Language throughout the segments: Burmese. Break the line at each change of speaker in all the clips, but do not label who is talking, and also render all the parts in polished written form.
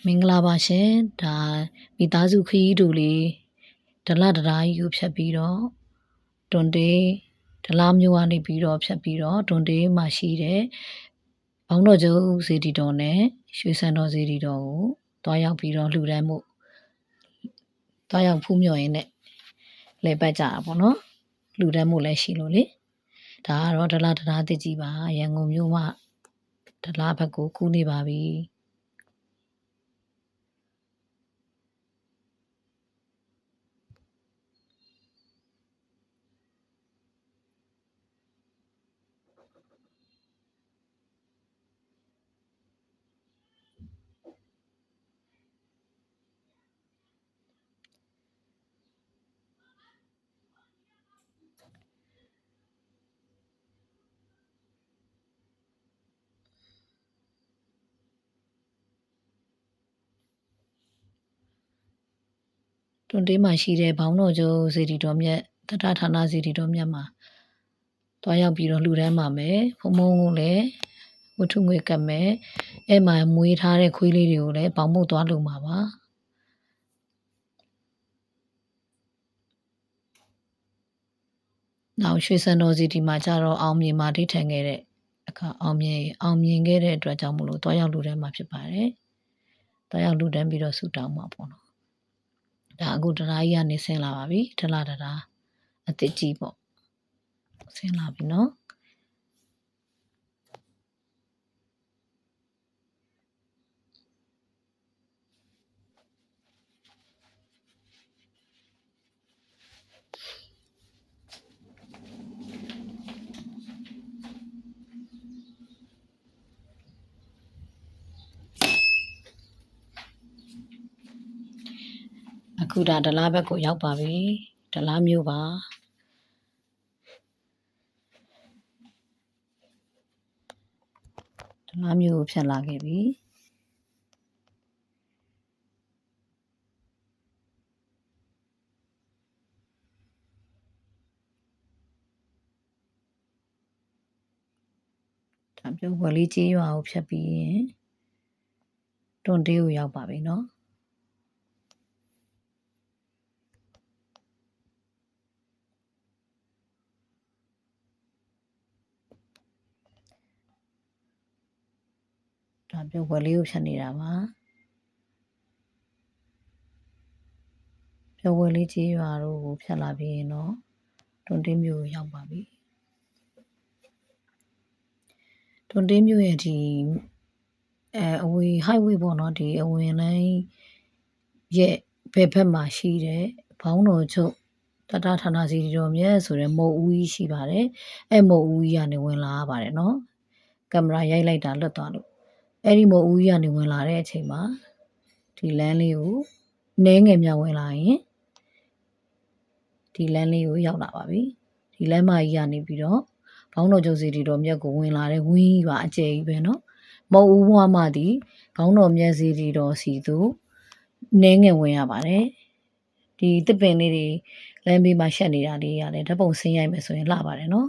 မင်္ဂလာပါရှင်ဒါမိသားစုခရီးတူလေးဒလတရာကြီးကိုဖြတ်ပြီးတော့တွန်တေးဒလမျိုးကနေပြီးတော့ဖြတ်ပြီးတော့တွန်တေးမှာရှိတဲ့ဘောင်းတော်ကျုပ်စေတီတော်နဲ့ရွှေစံတော်စေတီတော်ကိုတွားရောက်ပြီးတော့လှူဒန်းမှုတွားရောက်ဖူးမြော်ရင်းနဲ့လဲပတ်ကြတာပေါ့နော်လှူဒန်းမှုလည်းရှိလို့လေဒါကတော့ဒလတရာတစ်ကြီးပါရန်ကုန်မြို့မှာဒလဘက်ကိုကူးနေပါပြီတွန်တေးမှာရှိတဲ့ဘောင်းတော်ကျုပ်စေတီတော်မြတ်တတဌာနစေတီတော်မြတ်မှာတွားရောက်ပြီးတော့လှူဒန်းပါမယ်ဖုံဖုံကိုလည်းဝတ္ထုငွေကပ်မယ်အဲ့မှာမွေးထားတဲ့ခွေးလေးတွေကိုလည်းပေါင်မှုတ်သွားလှူမှာပါနောက်ရွှေစံတော်စီတီမှာကြတော့အောင်မြင်မှာဒိဋ္ဌံခဲ့တဲ့အခါအောင်မြင်ခဲ့တဲ့အတွက်ကြောင့်မလို့တွားရောက်လှူဒန်းမှာဖြစ်ပါတယ်တွားရောက်လှူဒန်းပြီးတော့ဆုတောင်းမှာပေါ့နော်ဒါအခုတရားကြီးကနေဆင်းလာပါပြီထလာတရားအစ်စ်ကြီးပေါ့ဆင်းလာပြီနော်အခုဒါဒလားဘက်ကိုရောက်ပါပြီဒလားမျိုးပါဒလားမျိုးကိုဖြတ်လာခဲ့ပြီဒါပြုတ်ဝလေးကြီးရွာကိုဖြတ်ပြီးရင်တွန်တေးကိုရောက်ပါပြီနော်ဒါပြုတ်ဝလေးကိုဖြတ်နေတာပါပြုတ်ဝလေးကြီးရွာတို့ကိုဖြတ်လာပြီးရင်တော့တွန်တေးမျိုးကိုရောက်ပါပြီတွန်တေးမျိုးရဲ့ဒီအဝေး highway ပေါ့နော်ဒီအဝင်လိုင်းရဲ့ဘယ်ဘက်မှာရှိတဲ့ဘောင်းတော်ချုပ်တတဌာနစီတီတော်မြတ်ဆိုတဲ့မုတ်ဦးကြီးရှိပါတယ်အဲ့မုတ်ဦးကြီးကနေဝင်လာရပါတယ်နော်ကင်မရာရိုက်လိုက်တာလွတ်သွားလို့အဲ့ဒီမုတ်ဦးကြီးကနေဝင်လာတဲ့အချိန်မှာဒီလမ်းလေးကိုနည်းငယ်မြောက်ဝင်လာရင်ဒီလမ်းလေးကိုရောက်လာပါပြီဒီလမ်းမကြီးကနေပြီးတော့ဘောင်းတော်ချုပ်စီတီတော်မြတ်ကိုဝင်လာတဲ့ဝင်းကြီးပါအကျယ်ကြီးပဲနော်မုတ်ဦးဘွားမှဒီဘောင်းတော်မြတ်စီတီတော်စီသူနည်းငယ်ဝင်ရပါတယ်ဒီတစ်ပင်လေးတွေလမ်းဘေးမှာရှက်နေတာလေးရတယ်ဓာတ်ပုံဆင်းရိုက်မယ်ဆိုရင်လှပါတယ်နော်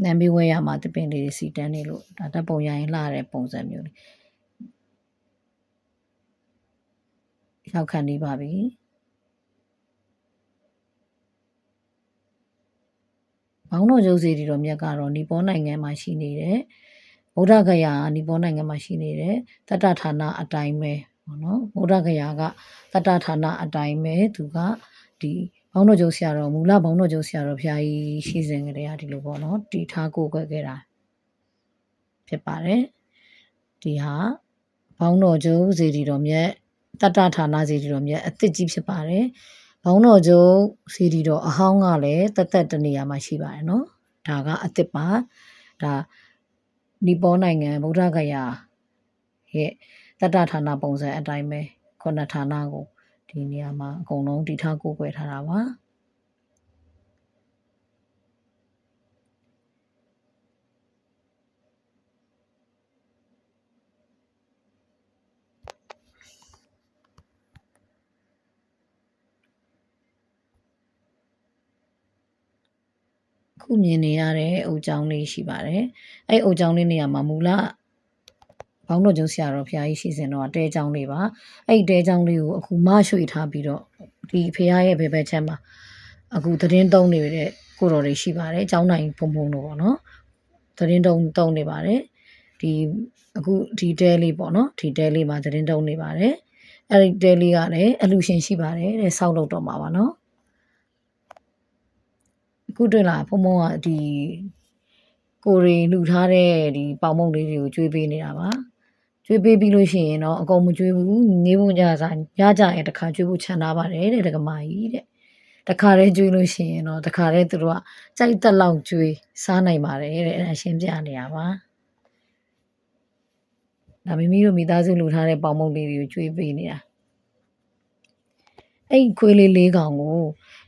လမ်းဘေးဝဲရမှာတစ်ပင်လေးတွေစီတန်းနေလို့ဒါဓာတ်ပုံရရင်လှတဲ့ပုံစံမျိုးလေးရောက်ခံနေပါပြီဘောင်းတော်ကျုပ်စီတီတော်မြတ်ကတော့နီပေါနိုင်ငံမှာရှိနေတဲ့ဗုဒ္ဓဂယာနီပေါနိုင်ငံမှာရှိနေတဲ့တတဌာနအတိုင်းပဲပေါ့နော်ဗုဒ္ဓဂယာကတတဌာနအတိုင်းပဲသူကဒီဘောင်းတော်ကျုပ်ဆရာတော်မူလဘောင်းတော်ကျုပ်ဆရာတော်ဘုရားကြီးရှိစဉ်ကတည်းကဒီလိုပေါ့နော်တီထားကိုကွယ်ခဲ့တာဖြစ်ပါတယ်ဒီဟာဘောင်းတော်ကျုပ်စီတီတော်မြတ်တတဌာနစီတီတော်မြတ်အစ်စ်ကြီးဖြစ်ပါတယ်ဘောင်းတော်ကျုပ်စီတီတော်အဟောင်းကလည်းတက်တနေရာမှာရှိပါတယ်နော်ဒါကအစ်စ်ပါဒါနီပေါနိုင်ငံဗုဒ္ဓဂယာရဲ့တတဌာနပုံစံအတိုင်းပဲခုနှစ်ဌာနကိုဒီနေရာမှာအကုန်လုံးတည်ထားကိုကွယ်ထားတာပါခုမြင်နေရတဲ့အုတ်ချောင်းလေးရှိပါတယ်အဲ့အုတ်ချောင်းလေးနေရာမှာမူလ ဘောင်းတော်ကျုပ်ဆရာတော်ဘုရားကြီးရှိစဉ်တော့တဲချောင်းလေးပါအဲ့တဲချောင်းလေးကိုအခုမရွှေ့ထားပြီးတော့ဒီဘုရားရဲ့ဘယ်ဘက်ချမ်းမှာအခုသတင်းသုံးနေတဲ့ကိုတော်တွေရှိပါတယ်ကျောင်းနိုင်ဖုံဖုံတို့ပေါ့နော်သတင်းသုံးနေပါတယ်ဒီအခုဒီတဲလေးပေါ့နော်ဒီတဲလေးမှာသတင်းသုံးနေပါတယ်အဲ့ဒီတဲလေးကလည်းအလူရှင်ရှိပါတယ်တဲ့ဆောက်လုပ်တော့မှာပါနော်အခုတွေ့လာဖုံဖုံကဒီကိုရီလှူထားတဲ့ဒီပေါင်မုံလေးတွေကိုကျွေးပေးနေတာပါကျွေးပေးပြီးလို့ရှိရင်တော့အကုန်မကျွေးဘူးနေဖို့ညစာညကြရင်တစ်ခါကျွေးဖို့ခြံထားပါတယ်တဲ့ဒကမာကြီးတဲ့တခါတည်းကျွေးလို့ရှိရင်တော့တခါတည်းသူတို့ကကြိုက်တက်လောက်ကျွေးစားနိုင်ပါတယ်တဲ့အဲ့ဒါရှင်းပြနေတာပါဒါမိမိတို့မိသားစုလှူထားတဲ့ပေါင်မုံလေးတွေကိုကျွေးပေးနေတာအဲ့ခွေးလေး၄ကောင်ကို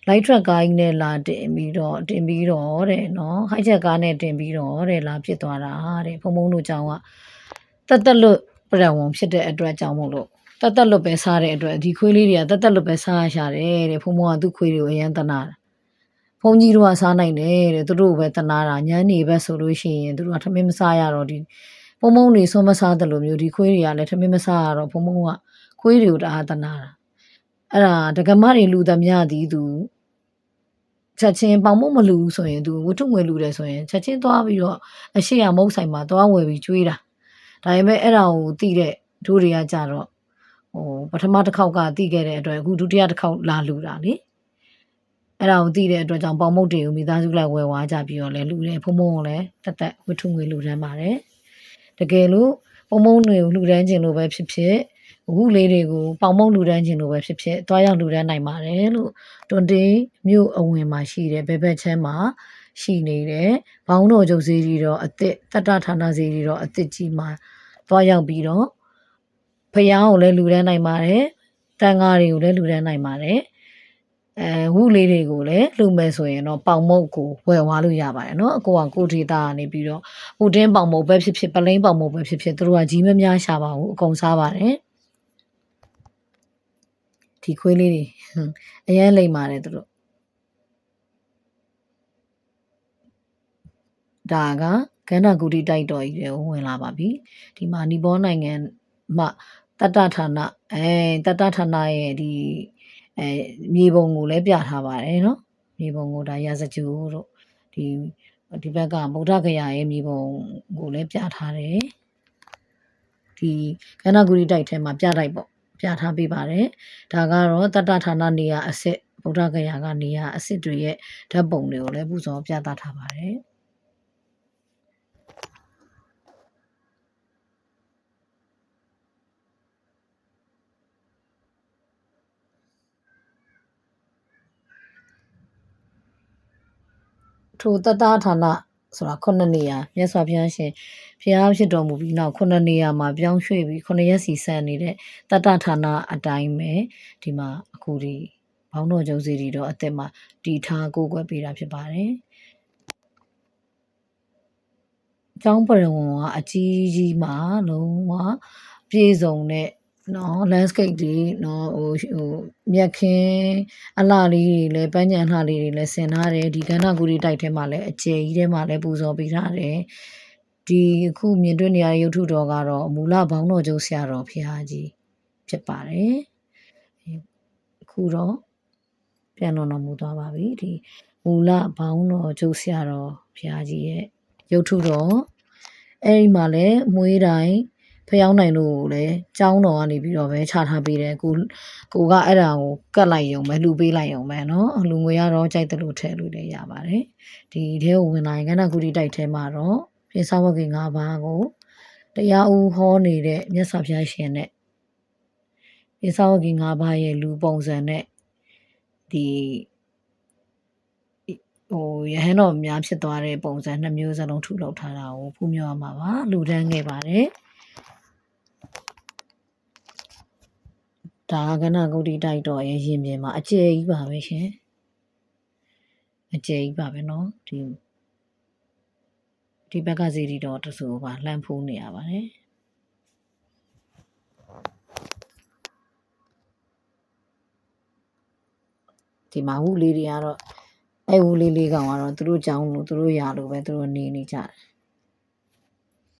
လိုက်ထရက်ကားကြီးနဲ့လာတင်ပြီးတော့တဲ့နော်ဟိုက်ချက်ကားနဲ့တင်ပြီးတော့တဲ့လာဖြစ်သွားတာတဲ့ဖုံဖုံတို့ကြောင့်ကတက်လွတ်ပြန်ဝင်ဖြစ်တဲ့အတွက်ကြောင့်မို့လို့တက်လွတ်ပဲစားတဲ့အတွက်ဒီခွေးလေးတွေကတက်လွတ်ပဲစားရရတယ်တဲ့ဖုံဖုံကသူ့ခွေးတွေကိုအရန်တနာတာဖုံကြီးတို့ကစားနိုင်တယ်တဲ့သူတို့ပဲတနာတာညမ်းနေပဲဆိုလို့ရှိရင်သူတို့ကထမင်းမစားရတော့ဒီဖုံဖုံတွေဆုံးမစားတယ်လို့မျိုးဒီခွေးတွေကလည်းထမင်းမစားရတော့ဖုံဖုံကခွေးတွေကိုတအားတနာတာအဲ့ဒါဒကမတွေလူသမျှသည်သူချက်ချင်းပေါင်မမလူဆိုရင်သူဝတ္ထုငွေလူတယ်ဆိုရင်ချက်ချင်းသွားပြီးတော့အရှိရမုတ်ဆိုင်မှာသွားဝယ်ပြီးကျွေးတာဒါပေမဲ့အဲ့ဒါကိုတိတဲ့တို့တွေကကြတော့ပထမတစ်ခေါက်ကတိခဲ့တဲ့အတွက်အခုဒုတိယတစ်ခေါက်လာလူတာလေအဲ့ဒါကိုတိတဲ့အတွက်ကြောင့်ပေါင်မုတ်တွေကိုမိသားစုလိုက်ဝယ်သွားကြပြီးတော့လဲလူတယ်ဖုံဖုံကိုလည်းတက်ဝတ္ထုငွေလူတန်းပါတယ်တကယ်လို့ဖုံဖုံတွေကိုလူတန်းခြင်းလို့ပဲဖြစ်ဖြစ်အခုလေးတွေကိုပေါင်မုံလူတန်းခြင်းလို့ပဲဖြစ်ဖြစ်တွားရောက်လူတန်းနိုင်ပါတယ်လို့တွန်တေးမြို့အဝင်မှာရှိတဲ့ဘဲဘက်ချမ်းမှာရှိနေတဲ့ဘောင်းတော်ကျုပ်စီးကြီးတော့အစ်တတဌာနစီးကြီးတော့အစ်ကြီးမှာတွားရောက်ပြီးတော့ဖျားကိုလည်းလူတန်းနိုင်ပါတယ်တန်ဃာတွေကိုလည်းလူတန်းနိုင်ပါတယ်ဝုလေးတွေကိုလည်းလှူမယ်ဆိုရင်တော့ပေါင်မုတ်ကိုဝယ်သွားလို့ရပါတယ်เนาะအကိုကကိုဒေတာကနေပြီးတော့ဟိုတင်းပေါင်မုတ်ပဲဖြစ်ဖြစ်ပလိန်ပေါင်မုတ်ပဲဖြစ်ဖြစ်သူတို့ကကြီးမများရှာပါဘူးအကုန်စားပါတယ်ဒီခွေးလေးတွေအရန်လိမ့်ပါတယ်သူတို့ဒါကကန္နာဂူတီတိုက်တော်ကြီးတွေကိုဝင်လာပါပြီဒီမှာနီပေါနိုင်ငံမှတတဌာနတတဌာနရဲ့ဒီမြေပုံကိုလည်းပြထားပါတယ်เนาะမြေပုံကိုဒါရာဇဂျူတို့ဒီဘက်ကဗုဒ္ဓဂယာရဲ့မြေပုံကိုလည်းပြထားတယ်ဒီကန္နာဂူတီတိုက်ထဲမှာပြတိုက်ပေါ့ပြထားပေးပါတယ်ဒါကတော့တတဌာနနေရာအစစ်ဗုဒ္ဓဂယာကနေရာအစစ်တွေရဲ့ဓာတ်ပုံတွေကိုလည်းပူဇော်ပြသထားပါတယ်ထိုတတဌာနဆိုတာခုနှစ်နေရာမြတ်စွာဘုရားရှင်ဘုရားဖြစ်တော်မူပြီးနောက်ခုနှစ်နေရာမှာပြောင်းရွှေ့ပြီးခုနှစ်ရက်စီဆက်နေတဲ့တတဌာနအတိုင်းပဲဒီမှာအခုဒီဘောင်းတော်ကျုံစီတီတော့အသက်မှာတီထားကိုးကွယ်ပေးတာဖြစ်ပါတယ်။ကျောင်းပရဝဏ်ကအကြီးကြီးမှာလုံးဝပြေစုံတဲ့နော် landscape တွေနော်မြက်ခင်းအလှလေးတွေလည်းပန်းညံအလှလေးတွေလည်းဆင်ထားတယ်ဒီကန္နာဂူရီတိုက်ထဲမှာလည်းအကျယ်ကြီးထဲမှာလည်းပူဇော်ပေးထားတယ်ဒီအခုမြင်တွေ့နေရတဲ့ရုပ်ထုတော်ကတော့မူလဘောင်းတော်ကျုပ်ဆရာတော်ဘုရားကြီးဖြစ်ပါတယ်အခုတော့ပြန်တော်မူသွားပါပြီဒီမူလဘောင်းတော်ကျုပ်ဆရာတော်ဘုရားကြီးရဲ့ရုပ်ထုတော်အဲ့ဒီမှာလည်းမွေးတိုင်းဖျောင်းနိုင်လို့လည်းကျောင်းတော်ကနေပြီးတော့ပဲခြာထားပေးတယ်ကိုကအဲ့ဒါကိုကတ်လိုက်ရုံပဲလှူပေးလိုက်ရုံပဲเนาะလူငွေရတော့ကြိုက်တယ်လို့ထည့်လို့လည်းရပါတယ်ဒီထဲကိုဝင်လာရင်ကန္နာဂူတီတိုက်ထဲမှာတော့ပြင်စာဝတ်ကင်၅ပါးကိုတရားဦးဟောနေတဲ့မြတ်စွာဘုရားရှင်နဲ့ပြင်စာဝတ်ကင်၅ပါးရဲ့လူပုံစံနဲ့ဒီရဟန်းတော်များဖြစ်သွားတဲ့ပုံစံ2မျိုးစလုံးထုလုပ်ထားတာကိုဖူးမြော်ရမှာပါလူတန်းခဲ့ပါတယ်ဒါကန္နာဂုတီတိုက်တော်ရဲ့ရင်ပြင်မှာအကျယ်ကြီးပါပဲရှင်အကျယ်ကြီးပါပဲเนาะဒီဘက်ကစီတီတော်တဆူပါလှမ်းဖူးနေရပါတယ်ဒီမှာဝူလေးတွေကတော့အဲ့ဝူလေးကောင်ကတော့သူတို့ကြောင်းလို့သူတို့ရာလို့ပဲသူတို့နေကြတယ်